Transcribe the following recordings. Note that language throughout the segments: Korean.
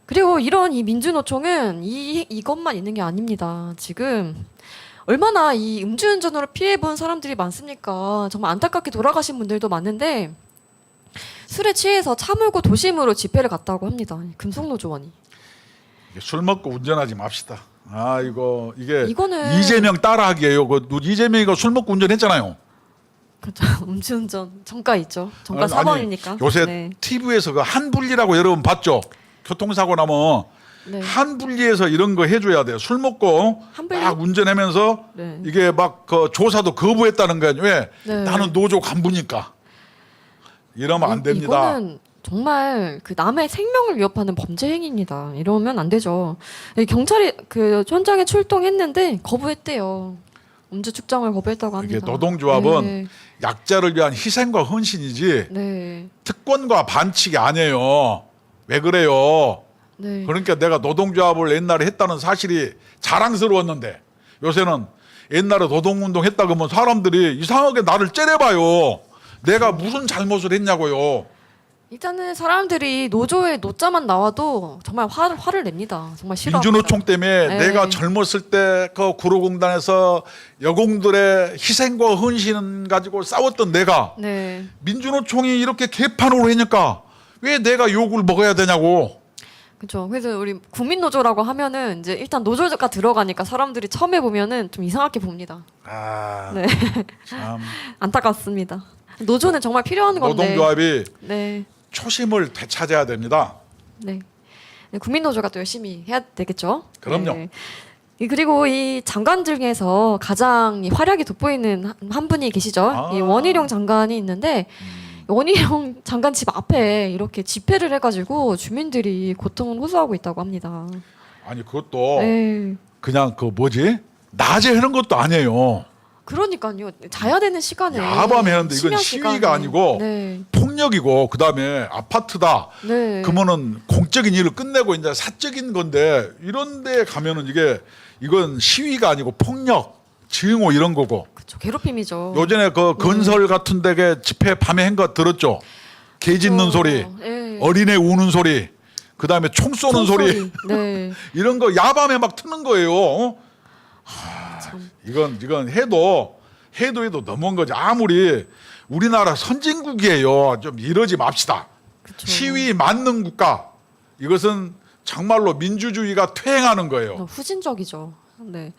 그리고 이런 이 민주노총은 이것만 있는 게 아닙니다. 지금 얼마나 이 음주운전으로 피해본 사람들이 많습니까? 정말 안타깝게 돌아가신 분들도 많은데 술에 취해서 차 몰고 도심으로 집회를 갔다고 합니다. 금속노조원이. 술 먹고 운전하지 맙시다. 아 이게 이거는 이재명 따라하기예요. 이재명이가 술 먹고 운전했잖아요. 그렇죠. 음주운전 정가 있죠. 정가 아니, 4번이니까. 요새 네. TV에서 그 한분리라고 여러분 봤죠? 교통사고 나면 네. 한분리에서 이런 거 해줘야 돼요. 술 먹고 한분리? 막 운전하면서 네. 이게 막 그 조사도 거부했다는 거예요. 왜? 네. 나는 노조 간부니까. 이러면 안 됩니다. 이거는 정말 그 남의 생명을 위협하는 범죄 행위입니다. 이러면 안 되죠. 경찰이 그 현장에 출동했는데 거부했대요. 음주 측정을 거부했다고 합니다. 이게 노동조합은 네. 약자를 위한 희생과 헌신이지 네. 특권과 반칙이 아니에요. 왜 그래요? 네. 그러니까 내가 노동조합을 옛날에 했다는 사실이 자랑스러웠는데 요새는 옛날에 노동운동 했다 그러면 사람들이 이상하게 나를 째려봐요. 내가 무슨 잘못을 했냐고요. 일단은 사람들이 노조의 노자만 나와도 정말 화를 냅니다. 정말 싫어합니다. 민주노총 때문에 네. 내가 젊었을 때 그 구로공단에서 여공들의 희생과 헌신 가지고 싸웠던 내가 네. 민주노총이 이렇게 개판으로 하니까 왜 내가 욕을 먹어야 되냐고. 그렇죠. 그래서 우리 국민노조라고 하면은 이제 일단 노조가 들어가니까 사람들이 처음에 보면은 좀 이상하게 봅니다. 아, 네. 참. 안타깝습니다. 노조는 정말 필요한 건데. 노동조합이 네. 초심을 되찾아야 됩니다. 네. 네, 국민노조가 또 열심히 해야 되겠죠. 그럼요. 네. 그리고 이 장관 중에서 가장 이 활약이 돋보이는 한 분이 계시죠. 아. 이 원희룡 장관이 있는데 원희룡 장관 집 앞에 이렇게 집회를 해가지고 주민들이 고통을 호소하고 있다고 합니다. 아니 그것도 네. 그냥 그 뭐지? 낮에 하는 것도 아니에요. 그러니까요. 자야 되는 시간에 야밤에 하는데 이건 심야 시위가 시간에. 아니고 네. 폭력이고 그다음에 아파트다. 네. 그러면은 공적인 일을 끝내고 이제 사적인 건데 이런 데 가면은 이건 시위가 아니고 폭력, 증오 이런 거고. 그렇죠. 괴롭힘이죠. 요전에 그 건설 같은 데게 집회 밤에 한 거 들었죠? 개 짖는 소리, 네. 어린애 우는 소리, 그다음에 총 쏘는 소리. 네. 이런 거 야밤에 막 트는 거예요. 어? 참. 이건 해도 너무한 거지. 아무리 우리나라 선진국이에요. 좀 이러지 맙시다. 그쵸. 시위 맞는 국가. 이것은 정말로 민주주의가 퇴행하는 거예요. 후진적이죠. 네.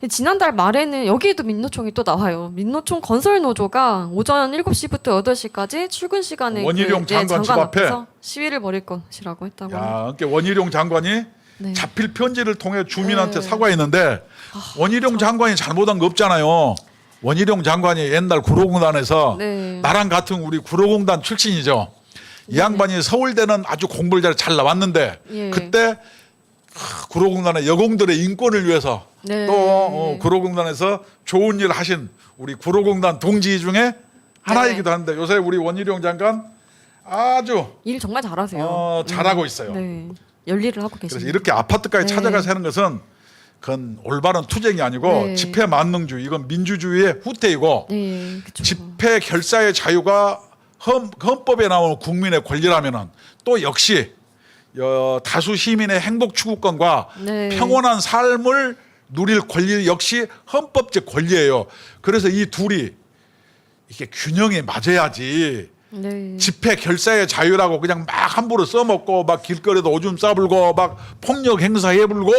지난달 말에는 여기에도 민노총이 또 나와요. 민노총 건설노조가 오전 7시부터 8시까지 출근 시간에 원희룡 장관 집 앞에 앞에서 시위를 벌일 것이라고 했다고 합니다. 야, 그러니까 원희룡 장관이 네. 자필 편지를 통해 주민한테 네. 사과했는데 원희룡 장관이 잘못한 거 없잖아요. 원희룡 장관이 옛날 구로공단에서 네. 나랑 같은 우리 구로공단 출신이죠. 이 양반이 서울대는 아주 공부를 잘 나왔는데 예. 그때 구로공단의 여공들의 인권을 위해서 네. 또 구로공단에서 좋은 일 하신 우리 구로공단 동지 중에 하나이기도 한데 요새 우리 원희룡 장관 아주 일 정말 잘하세요. 잘하고 있어요. 네. 열일을 하고 그래서 계십니다. 이렇게 아파트까지 네. 찾아가서 하는 것은 그건 올바른 투쟁이 아니고 네. 집회 만능주의, 이건 민주주의의 후퇴이고 네, 그렇죠. 집회 결사의 자유가 헌법에 나오는 국민의 권리라면은 또 역시 다수 시민의 행복 추구권과 네. 평온한 삶을 누릴 권리 역시 헌법적 권리예요. 그래서 이 둘이 이게 균형이 맞아야지. 네. 집회 결사의 자유라고 그냥 막 함부로 써먹고 막 길거리에도 오줌 싸불고 막 폭력 행사해불고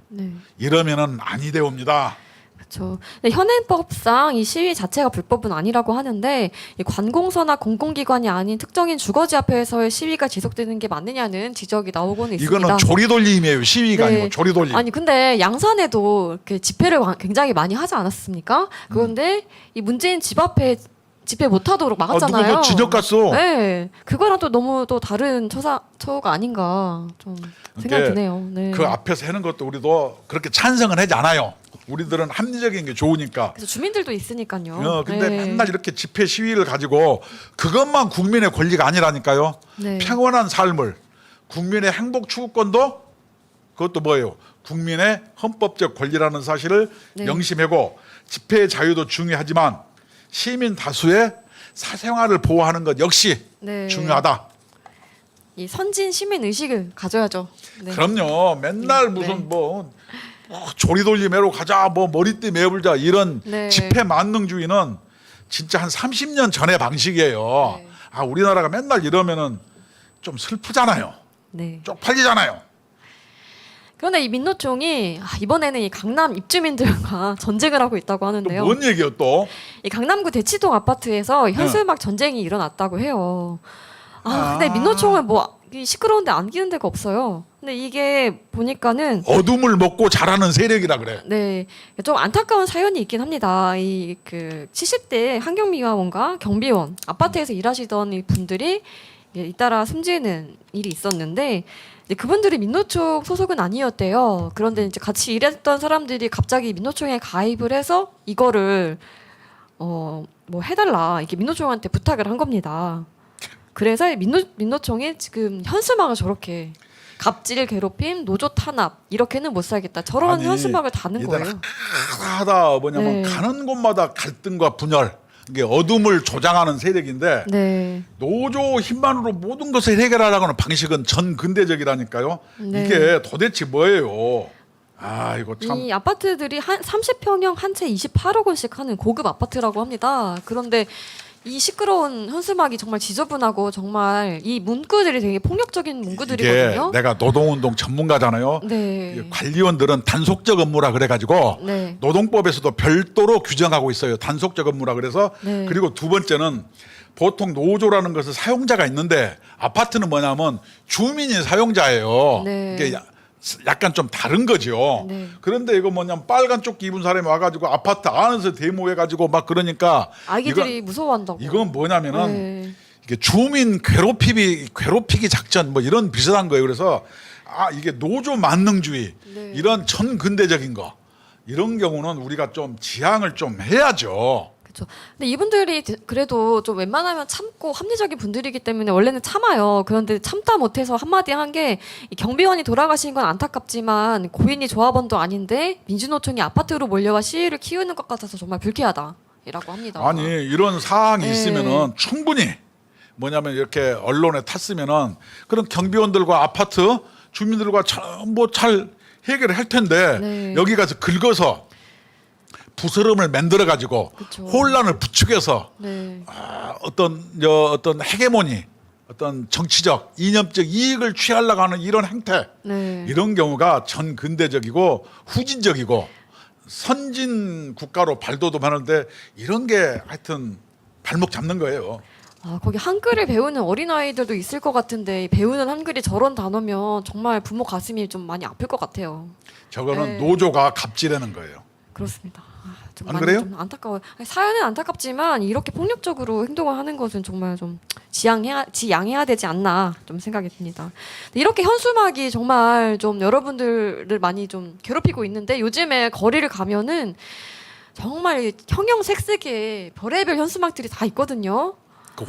네. 이러면은 아니 되옵니다. 그렇죠. 현행법상 이 시위 자체가 불법은 아니라고 하는데 이 관공서나 공공기관이 아닌 특정인 주거지 앞에서의 시위가 지속되는 게 맞느냐는 지적이 나오고는 있습니다. 이거는 조리돌림이에요. 시위가 네. 아니고 조리돌림. 아니 근데 양산에도 이렇게 집회를 굉장히 많이 하지 않았습니까? 그런데 이 문재인 집 앞에 집회 못하도록 막았잖아요. 누가 그 진역 갔어. 네, 그거랑 또 너무 또 다른 처우가 아닌가 좀 생각이 드네요. 네. 그 앞에서 하는 것도 우리도 그렇게 찬성은 하지 않아요. 우리들은 합리적인 게 좋으니까. 그래서 주민들도 있으니까요. 근데 네. 맨날 이렇게 집회 시위를 가지고 그것만 국민의 권리가 아니라니까요. 네. 평온한 삶을 국민의 행복 추구권도 그것도 뭐예요? 국민의 헌법적 권리라는 사실을 네. 명심하고 집회 자유도 중요하지만 시민 다수의 사생활을 보호하는 것 역시 네. 중요하다. 이 선진 시민 의식을 가져야죠. 네. 그럼요. 맨날 네. 무슨 조리돌리 매로 가자, 머리띠 매불자 이런 네. 집회 만능주의는 진짜 한 30년 전의 방식이에요. 네. 우리나라가 맨날 이러면은 좀 슬프잖아요. 네. 쪽팔리잖아요. 그런데 이 민노총이 이번에는 이 강남 입주민들과 전쟁을 하고 있다고 또 하는데요. 뭔 얘기요 또? 이 강남구 대치동 아파트에서 현수막 전쟁이 일어났다고 해요. 근데 아. 민노총은 이 시끄러운데 안기는 데가 없어요. 근데 이게 보니까는 어둠을 먹고 자라는 세력이라 그래. 네, 좀 안타까운 사연이 있긴 합니다. 이 70대 환경미화원과 경비원 아파트에서 일하시던 이 분들이 잇따라 숨지는 일이 있었는데 이제 그분들이 민노총 소속은 아니었대요. 그런데 이제 같이 일했던 사람들이 갑자기 민노총에 가입을 해서 이거를 해달라 이렇게 민노총한테 부탁을 한 겁니다. 그래서 민노총이 지금 현수막을 저렇게 갑질, 괴롭힘, 노조 탄압 이렇게는 못 살겠다. 저런 아니, 현수막을 다는 얘들 거예요. 하다 뭐냐면 네. 가는 곳마다 갈등과 분열, 이게 어둠을 조장하는 세력인데 네. 노조 힘만으로 모든 것을 해결하려는 방식은 전 근대적이라니까요. 네. 이게 도대체 뭐예요? 이거 참. 이 아파트들이 한 30평형 한 채 28억 원씩 하는 고급 아파트라고 합니다. 그런데 이 시끄러운 현수막이 정말 지저분하고 정말 이 문구들이 되게 폭력적인 이게 문구들이거든요. 내가 노동운동 전문가잖아요. 네. 이 관리원들은 단속적 업무라 그래가지고 네. 노동법에서도 별도로 규정하고 있어요. 단속적 업무라 그래서. 네. 그리고 두 번째는 보통 노조라는 것은 사용자가 있는데 아파트는 뭐냐면 주민이 사용자예요. 네. 이게 약간 좀 다른 거죠. 네. 그런데 이거 뭐냐면 빨간 조끼 입은 사람이 와가지고 아파트 안에서 데모해가지고 막 그러니까 아기들이 무서워한다고. 이건 뭐냐면은 네. 이게 주민 괴롭히기 작전 뭐 이런 비슷한 거예요. 그래서 이게 노조 만능주의 네. 이런 전 근대적인 거 이런 경우는 우리가 좀 지양을 좀 해야죠. 그렇죠. 근데 이분들이 그래도 좀 웬만하면 참고 합리적인 분들이기 때문에 원래는 참아요. 그런데 참다 못해서 한마디 한 게 경비원이 돌아가신 건 안타깝지만 고인이 조합원도 아닌데 민주노총이 아파트로 몰려와 시위를 키우는 것 같아서 정말 불쾌하다라고 합니다. 아니 이런 사항이 네. 있으면은 충분히 뭐냐면 이렇게 언론에 탔으면은 그런 경비원들과 아파트 주민들과 잘 해결을 할 텐데 네. 여기 가서 긁어서 부스럼을 만들어 가지고 그쵸. 혼란을 부추겨서 네. 어떤 헤게모니, 어떤 정치적, 이념적 이익을 취하려고 하는 이런 행태, 네. 이런 경우가 전 근대적이고 후진적이고 선진 국가로 발돋움하는데 이런 게 하여튼 발목 잡는 거예요. 거기 한글을 배우는 어린아이들도 있을 것 같은데 배우는 한글이 저런 단어면 정말 부모 가슴이 좀 많이 아플 것 같아요. 저거는 네. 노조가 갑질하는 거예요. 그렇습니다. 좀 안 많이 그래요? 좀 안타까워요. 사연은 안타깝지만 이렇게 폭력적으로 행동을 하는 것은 정말 좀 지양해야 되지 않나 좀 생각이 듭니다. 이렇게 현수막이 정말 좀 여러분들을 많이 좀 괴롭히고 있는데 요즘에 거리를 가면은 정말 형형색색의 별의별 현수막들이 다 있거든요.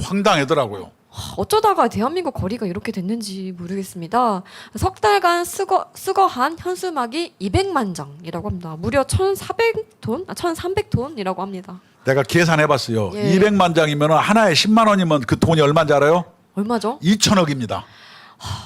황당하더라고요. 어쩌다가 대한민국 거리가 이렇게 됐는지 모르겠습니다. 석 달간 수거한 현수막이 200만 장이라고 합니다. 무려 1,400톤, 1,300톤이라고 합니다. 내가 계산해봤어요. 예. 200만 장이면 하나에 10만 원이면 그 돈이 얼마인지 알아요? 얼마죠? 2천억입니다.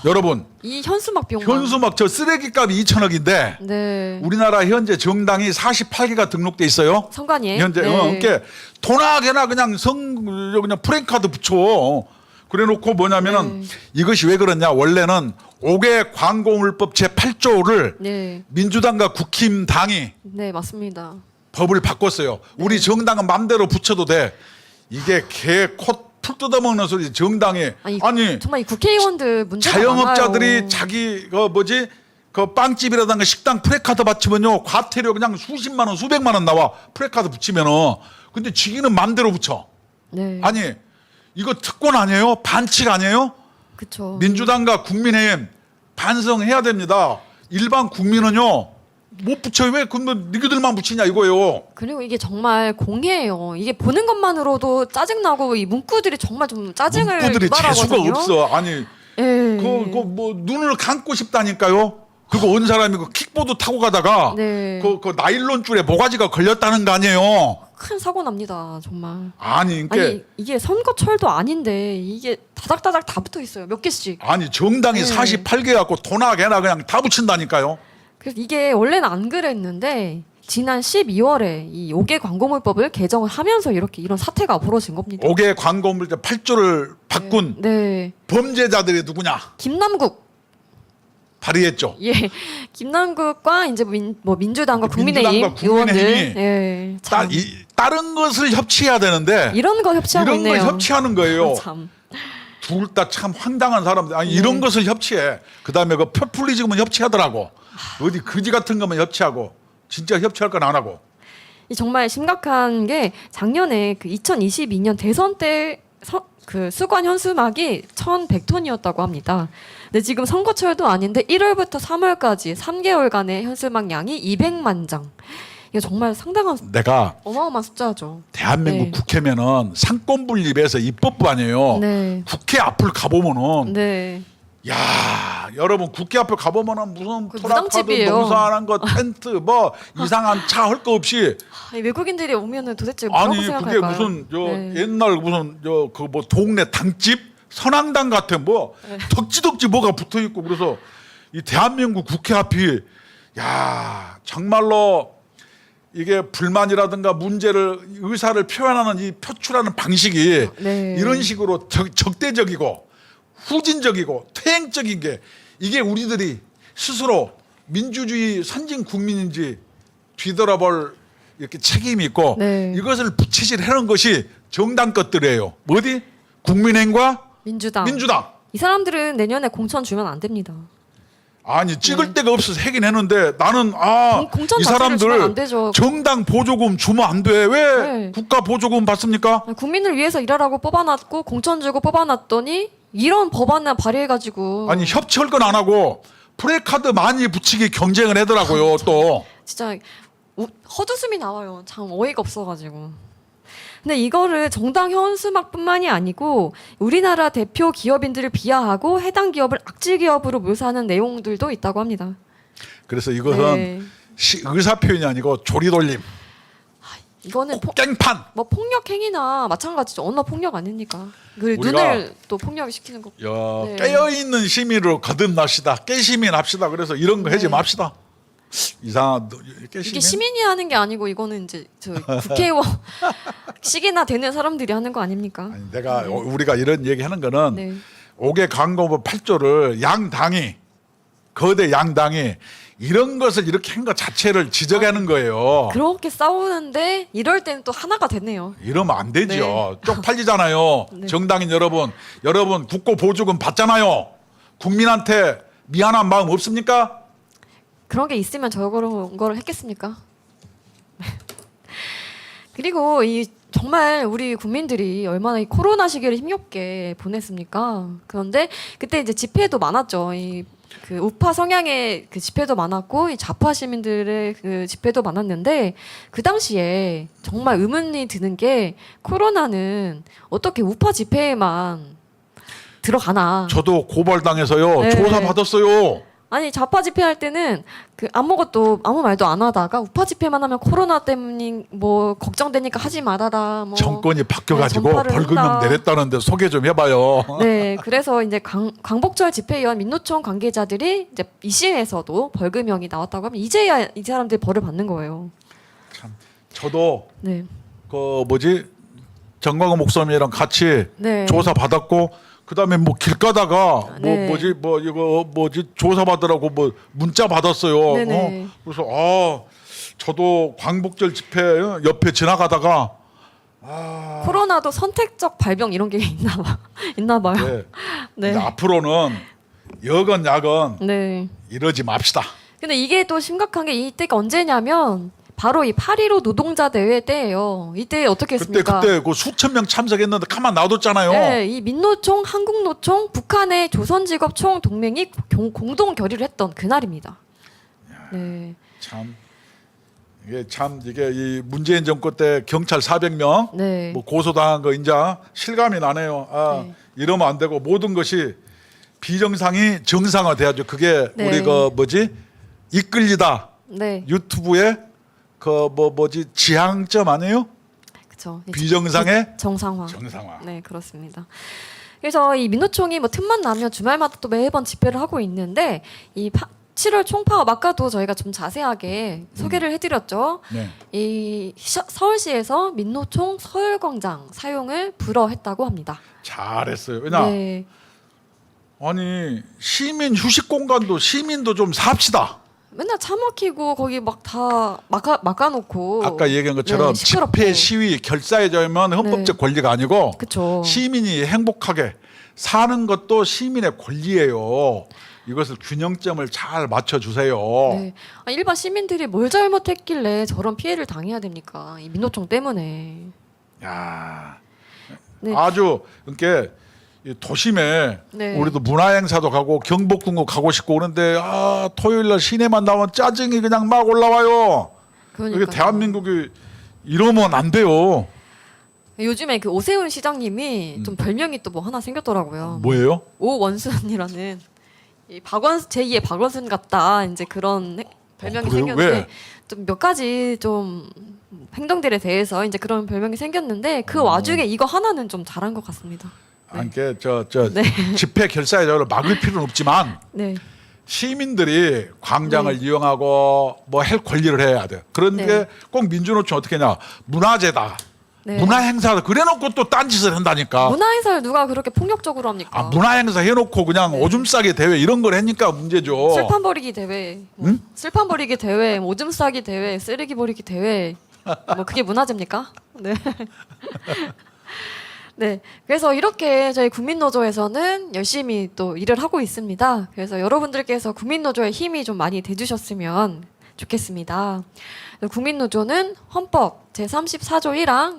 여러분 이 현수막 비용만. 현수막 저 쓰레기값이 2천억인데 네. 우리나라 현재 정당이 48개가 등록돼 있어요. 성관이에요? 현재 네. 그러니까 도나게나 그냥 그냥 프랭카드 붙여. 그래놓고 뭐냐면은 이것이 왜 그러냐? 원래는 5개 광고물법 제 8조를 네. 민주당과 국힘당이 네, 맞습니다. 법을 바꿨어요. 우리 정당은 맘대로 붙여도 돼. 이게 풀 뜯어먹는 소리. 정당이 아니 정말 이 국회의원들 문제가 자영업자들이 많아요. 자기 그 빵집이라든가 식당 프레카드 받치면요 과태료 그냥 수십만 원 수백만 원 나와. 프레카드 붙이면은. 근데 지기는 맘대로 붙여. 네. 아니 이거 특권 아니에요? 반칙 아니에요? 그렇죠. 민주당과 국민의힘 반성해야 됩니다. 일반 국민은요 못 붙여요. 왜 그럼 니들만 붙이냐 이거예요. 그리고 이게 정말 공해예요. 이게 보는 것만으로도 짜증나고 이 문구들이 정말 좀 짜증을 문구들이 재수가 유발하거든요. 없어. 아니 예. 뭐 눈을 감고 싶다니까요. 그거 온 사람이 그 킥보드 타고 가다가 네. 그 나일론 줄에 모가지가 걸렸다는 거 아니에요. 큰 사고 납니다, 정말. 아니, 그러니까 아니 이게 선거철도 아닌데 이게 다닥다닥 다 붙어 있어요. 몇 개씩. 아니 정당이 네. 48개 갖고 도나 개나 그냥 다 붙인다니까요. 그래서 이게 원래는 안 그랬는데 지난 12월에 이 5개 광고물법을 개정을 하면서 이렇게 이런 사태가 벌어진 겁니다. 5개 광고물 8조를 바꾼 네. 범죄자들이 누구냐? 김남국. 발의했죠. 예. 김남국과 이제 민주당과 국민의힘 민주당과 의원들. 국민의힘이 예. 참. 다른 것을 협치해야 되는데 이런 거 협치하고 이런 걸 있네요. 협치하는 거예요. 참. 둘 다 참 황당한 사람들. 아니 네. 이런 것을 협치해. 그다음에 그 포퓰리즘은 협치하더라고. 어디 거지 같은 거면 협치하고 진짜 협치할 건 안 하고. 이 정말 심각한 게 작년에 그 2022년 대선 때 그 수관 현수막이 1,100톤이었다고 합니다. 근데 지금 선거철도 아닌데 1월부터 3월까지 3개월간의 현수막 양이 200만 장. 이거 정말 상당한 내가 어마어마한 숫자죠. 대한민국 네. 국회면은 상권 분립에서 입법부 아니에요. 네. 국회 앞을 가보면은 네. 야 여러분 국회 앞에 가보면은 무슨 그 토라카드 무당집이에요. 농사하는 거 텐트 뭐 이상한 차 할 거 없이 이 외국인들이 오면은 도대체 뭐라고 아니 그게 생각할까요? 무슨 네. 옛날 무슨 그 뭐 동네 당집 선앙당 같은 뭐 네. 덕지덕지 뭐가 붙어 있고 그래서 이 대한민국 국회 앞이 야 정말로 이게 불만이라든가 문제를 의사를 표현하는 이 표출하는 방식이 네. 이런 식으로 적대적이고 후진적이고 퇴행적인 게 이게 우리들이 스스로 민주주의 선진 국민인지 뒤돌아볼 이렇게 책임이 있고 네. 이것을 부채질하는 것이 정당 것들이에요. 어디? 국민의힘과 민주당. 민주당. 이 사람들은 내년에 공천 주면 안 됩니다. 아니 찍을 데가 없어서 하긴 했는데 나는 공천 이 자체를 주면 안 사람들 되죠. 정당 보조금 주면 안 돼. 왜 네. 국가 보조금 받습니까? 국민을 위해서 일하라고 뽑아놨고 공천 주고 뽑아놨더니 이런 법안을 발의해가지고 아니 협치할 건 안 하고 프레카드 많이 붙이기 경쟁을 하더라고요. 또 진짜 헛웃음이 나와요. 참 어이가 없어가지고. 근데 이거를 정당 현수막뿐만이 아니고 우리나라 대표 기업인들을 비하하고 해당 기업을 악질 기업으로 묘사하는 내용들도 있다고 합니다. 그래서 이것은 네. 의사 표현이 아니고 조리돌림, 이거는 깽판. 뭐 폭력 행위나 마찬가지죠. 언어 폭력 아닙니까? 그 우리가- 눈을 또 폭력을 시키는 거. 네. 깨어 있는 시민으로 거듭납시다. 깨시민 합시다. 그래서 이런 거 하지 네. 맙시다. 이상한 이게 깨시민. 시민이 하는 게 아니고 이거는 이제 저 국회의원 식이나 되는 사람들이 하는 거 아닙니까? 아니, 내가 우리가 이런 얘기하는 거는 네. 5개 광고법 8조를 양당이 거대 양당이 이런 것을 이렇게 한 것 자체를 지적하는 거예요. 그렇게 싸우는데 이럴 때는 또 하나가 됐네요. 이러면 안 되죠. 쪽팔리잖아요. 네. 정당인 여러분 국고 보조금 받잖아요. 국민한테 미안한 마음 없습니까? 그런 게 있으면 저런 거를 했겠습니까? 그리고 이 정말 우리 국민들이 얼마나 이 코로나 시기를 힘겹게 보냈습니까? 그런데 그때 이제 집회도 많았죠. 그 우파 성향의 그 집회도 많았고 이 좌파 시민들의 그 집회도 많았는데 그 당시에 정말 의문이 드는 게 코로나는 어떻게 우파 집회에만 들어가나? 저도 고발당해서요. 네. 조사 받았어요. 아니 좌파 집회할 때는 그 아무 말도 안 하다가 우파 집회만 하면 코로나 때문에 뭐 걱정되니까 하지 말아라. 뭐 정권이 바뀌어가지고 전파를 벌금금 한다. 내렸다는데 소개 좀 해봐요. 네, 그래서 이제 광복절 집회위원 민노총 관계자들이 이제 2심에서도 벌금형이 나왔다고 하면 이제야 이 사람들이 벌을 받는 거예요. 저도 네, 그 정광훈 목사님이랑 같이 네. 조사 받았고 그다음에 뭐 길 가다가 네. 조사 받으라고 뭐 문자 받았어요. 네네. 그래서 저도 광복절 집회 옆에 지나가다가 코로나도 선택적 발병 이런 게 있나 봐요. 네. 네, 이제 앞으로는 여건 야건 네. 이러지 맙시다. 근데 이게 또 심각한 게 이때가 언제냐면 바로 이 8.15 노동자 대회 때예요. 이때 어떻게 했습니까? 그때 그 수천 명 참석했는데 가만 놔뒀잖아요. 네, 이 민노총, 한국노총, 북한의 조선직업총 동맹이 공동 결의를 했던 그날입니다. 네, 이게 이 문재인 정권 때 경찰 400명 네. 뭐 고소당한 거 인자 실감이 나네요. 네. 이러면 안 되고 모든 것이 비정상이 정상화돼야죠. 그게 네. 우리 그 뭐지 이끌리다 네, 유튜브에 그 뭐지 지향점 아니에요? 그렇죠. 비정상의 정상화. 정상화. 네, 그렇습니다. 그래서 이 민노총이 뭐 틈만 나면 주말마다 또 매번 집회를 하고 있는데 7월 총파업 아까도 저희가 좀 자세하게 소개를 해드렸죠. 네. 이 서울시에서 민노총 서울광장 사용을 불허했다고 합니다. 잘했어요. 왜냐 네, 아니 시민 휴식 공간도 시민도 좀 삽시다. 맨날 차 막히고 거기 막 다 막아놓고 아까 얘기한 것처럼 네, 시끄럽고. 집회 시위 결사해져면 헌법적 권리가 아니고 그쵸. 시민이 행복하게 사는 것도 시민의 권리예요. 이것을 균형점을 잘 맞춰주세요. 네. 일반 시민들이 뭘 잘못했길래 저런 피해를 당해야 됩니까? 이 민노총 때문에. 야, 네. 아주 그러니까 이 도심에 네. 우리도 문화행사도 가고 경복궁도 가고 싶고 그런데 토요일날 시내만 나오면 짜증이 그냥 막 올라와요. 그러니까 이게 대한민국이 이러면 안 돼요. 요즘에 그 오세훈 시장님이 좀 별명이 또 뭐 하나 생겼더라고요. 뭐예요? 오원순이라는 이 제2의 박원순 같다 이제 그런 별명이 그래요? 생겼는데 왜? 좀 몇 가지 좀 행동들에 대해서 이제 그런 별명이 생겼는데 그 와중에 이거 하나는 좀 잘한 것 같습니다. 이게 저 네. 집회 결사해져를 막을 필요는 없지만 네, 시민들이 광장을 이용하고 뭐 할 권리를 해야 돼. 그런데 네. 꼭 민주노총 어떻게 하냐? 문화재다. 네. 문화행사 그래놓고 또 딴짓을 한다니까. 문화 행사를 누가 그렇게 폭력적으로 합니까? 문화행사 해놓고 그냥 네. 오줌 싸기 대회 이런 걸 하니까 문제죠. 슬판 버리기 대회, 뭐 응? 슬판 버리기 대회, 뭐 오줌 싸기 대회, 쓰레기 버리기 대회, 뭐 그게 문화재입니까? 네. 네. 그래서 이렇게 저희 국민노조에서는 열심히 또 일을 하고 있습니다. 그래서 여러분들께서 국민노조의 힘이 좀 많이 돼주셨으면 좋겠습니다. 국민노조는 헌법 제34조 1항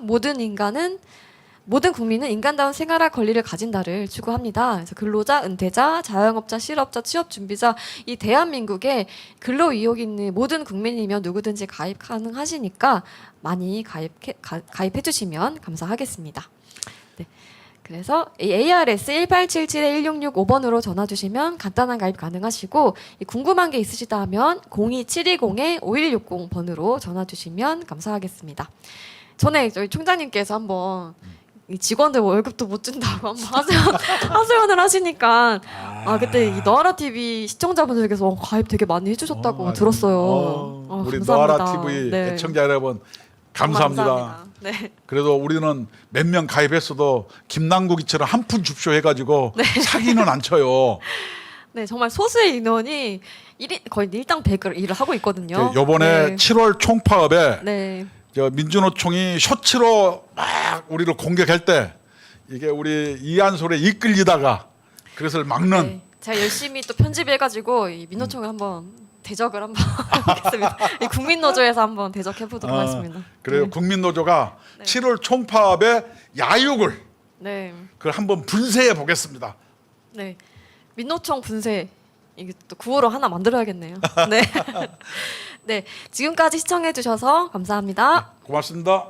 모든 국민은 인간다운 생활할 권리를 가진다를 추구합니다. 그래서 근로자, 은퇴자, 자영업자, 실업자, 취업 준비자 이 대한민국에 근로 의욕 있는 모든 국민이면 누구든지 가입 가능하시니까 많이 가입해 주시면 감사하겠습니다. 네. 그래서 ARS 1877-1665번으로 전화 주시면 간단한 가입 가능하시고 궁금한 게 있으시다 하면 02720-5160번으로 전화 주시면 감사하겠습니다. 전에 저희 총장님께서 한번 이 직원들 월급도 못 준다고 한번 하소연을 하시니까 그때 이 너아라 TV 시청자분들께서 가입 되게 많이 해주셨다고 들었어요. 우리 감사합니다. 너아라 TV 네. 애청자 여러분 감사합니다. 네. 그래도 우리는 몇 명 가입했어도 김남국이처럼 한 푼 줍쇼 해가지고 사기는 안 쳐요. 네, 정말 소수의 인원이 거의 일당 100을 일을 하고 있거든요. 요번에 네. 7월 총파업에 네. 민주노총이 쇼츠로 막 우리를 공격할 때 이게 우리 이한솔에 이끌리다가 그것을 막는 네. 제가 열심히 또 편집해가지고 이 민노총을 한번 대적을 한번 하겠습니다. 이 국민노조에서 한번 대적해 보도록 하겠습니다. 그래요. 네. 국민노조가 네. 7월 총파업의 야욕을 네, 그걸 한번 분쇄해 보겠습니다. 네, 민노총 분쇄 이게 또 구호로 하나 만들어야겠네요. 네, 네, 지금까지 시청해 주셔서 감사합니다. 고맙습니다.